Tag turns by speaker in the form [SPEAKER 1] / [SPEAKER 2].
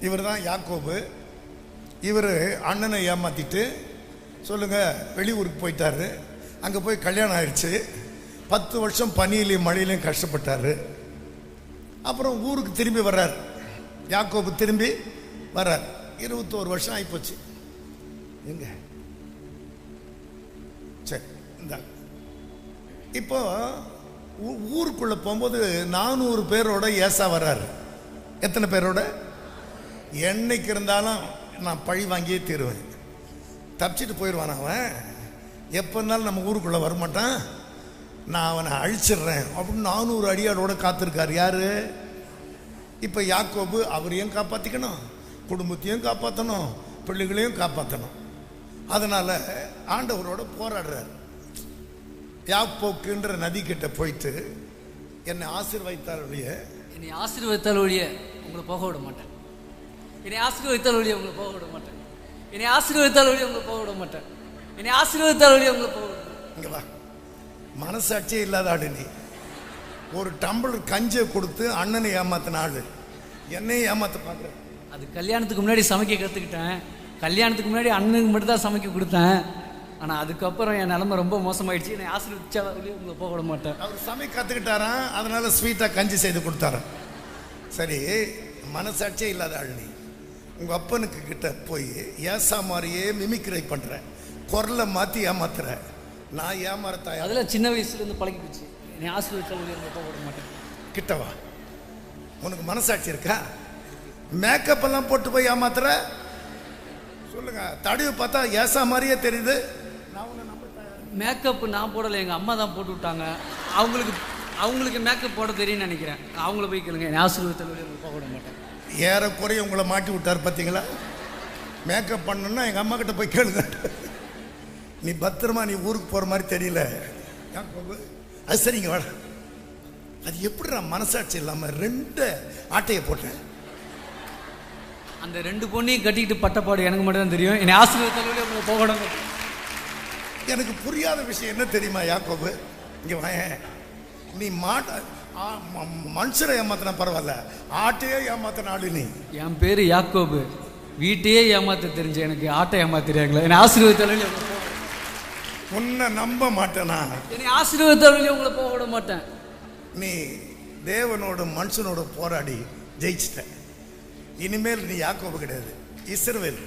[SPEAKER 1] இவர் தான் யாக்கோபு. இவர் அண்ணனை ஏமாத்திட்டு சொல்லுங்க வெளியூருக்கு போயிட்டாரு. அங்கே போய் கல்யாணம் ஆயிடுச்சு. 10 வருஷம் பனியிலையும் மழையிலையும் கஷ்டப்பட்டார். அப்புறம் ஊருக்கு திரும்பி வர்றார். யாக்கோபு திரும்பி வர்றார். 21 வருஷம் ஆகிப்போச்சு. எங்க சரி இந்த இப்போ ஊருக்குள்ள போகும்போது 400 பேரோட ஏசா வர்றாரு. எத்தனை பேரோட? என்னைக்கு இருந்தாலும் நான் பழி வாங்கியே தீருவேன். தப்பிச்சிட்டு போயிடுவான் அவன். எப்போ இருந்தாலும் நம்ம ஊருக்குள்ளே வரமாட்டான், நான் அவனை அழிச்சிடுறேன் அப்படின்னு 400 அடியாளோட காத்திருக்கார். யாரு? இப்போ யாக்கோபு அவரையும் காப்பாற்றிக்கணும், குடும்பத்தையும் காப்பாற்றணும், பிள்ளைகளையும் காப்பாற்றணும். அதனால் ஆண்டவரோட போராடுறார். யாப்போக்குன்ற நதி கிட்ட போயிட்டு என்னை ஆசீர்வதித்தால் ஒழிய
[SPEAKER 2] உங்களை போக விட மாட்டேன். என்னை ஆசீர்வதித்தால் ஒழிய உங்களை போக விட மாட்டேன். என்னை ஆசீர்வதித்தால் ஒழிய உங்களை போக விட மாட்டேன். என்னை ஆசீர்வதித்தால் ஒழிய உங்களை போக விட மாட்டேன்.
[SPEAKER 1] இங்கே வா, மனசாட்சியே இல்லாத ஆடு நீ. ஒரு டம்ளர் கஞ்சியை கொடுத்து அண்ணனை ஏமாத்தின ஆளு என்னையும் ஏமாத்த பார்க்குற.
[SPEAKER 2] அது கல்யாணத்துக்கு முன்னாடி சமைக்க கற்றுக்கிட்டேன். கல்யாணத்துக்கு முன்னாடி அண்ணனுக்கு மட்டும் தான் சமைக்க கொடுத்தேன். ஆனால் அதுக்கப்புறம் என் நிலைமை ரொம்ப மோசமாயிடுச்சு. என்னை ஆசீர்வதிச்சா உங்களை போக விட மாட்டேன்.
[SPEAKER 1] அவர் சமைக்க கற்றுக்கிட்டாரான், அதனால ஸ்வீட்டாக கஞ்சி செய்து கொடுத்தாரான். சரி, மனசாட்சியே இல்லாத ஆள் நீ. உங்கள் அப்பனுக்கு கிட்ட போய் ஏசா மாதிரியே மிமிக்ரை பண்ணுற, குரலை மாற்றி ஏமாத்துற. நான் ஏமாறத்தாயா?
[SPEAKER 2] அதில் சின்ன வயசுலேருந்து பழகிடுச்சு. என்னை ஆசீர்வதித்தால் உங்களை போக விட மாட்டேன்.
[SPEAKER 1] கிட்டவா, உனக்கு மனசாட்சி இருக்கா? மேக்கப் எல்லாம் போட்டு போய் ஏமாத்துற? சொல்லுங்க, தடிவு பார்த்தா ஏசா மாதிரியே தெரியுது.
[SPEAKER 2] மேக்கப் நான் போடலை, எங்கள் அம்மா தான் போட்டு விட்டாங்க. அவங்களுக்கு மேக்கப் போட தெரியும்னு நினைக்கிறேன். அவங்கள போய் கேளுங்க. என்னை ஆசீர்வதித்தால் போக விட மாட்டேன்.
[SPEAKER 1] ஏறக்குறைய உங்களை மாட்டி விட்டார் பார்த்தீங்களா? மேக்கப் பண்ணணுன்னா எங்கள் அம்மா கிட்ட போய் கேளுங்க. நீ பத்திரமா நீ ஊருக்கு போகிற மாதிரி தெரியல. அது சரிங்க வாட. அது எப்படி நான் மனசாட்சி இல்லாமல் 2 ஆட்டையை போட்டேன்.
[SPEAKER 2] அந்த 2 பொண்ணையும் கட்டிக்கிட்டு பட்டப்பாடு எனக்கு மட்டும் தான் தெரியும். என்னை ஆசீர்வதித்தால் உங்களை போக விட மாட்டேன்.
[SPEAKER 1] எனக்கு புரியாத விஷயம் என்ன தெரியுமா யாக்கோபு? இங்கே வாயேன். நீ மனுஷரை ஏமாத்தினா பரவாயில்ல, ஆட்டையே ஏமாத்தின ஆளு நீ.
[SPEAKER 2] என் பேர் யாக்கோபு. வீட்டையே ஏமாத்த தெரிஞ்ச எனக்கு ஆட்டை ஏமாத்திரியாங்களா? என்னை ஆசீர்வதித்தால்
[SPEAKER 1] உன்னை நம்ப மாட்டேனா?
[SPEAKER 2] என்னை ஆசீர்வதித்தால் உங்களை போக விட மாட்டேன்.
[SPEAKER 1] நீ தேவனோட மனுஷனோட போராடி ஜெயிச்சிட்ட. இனிமேல் நீ யாக்கோபு கிடையாது, இஸ்ரவேல்.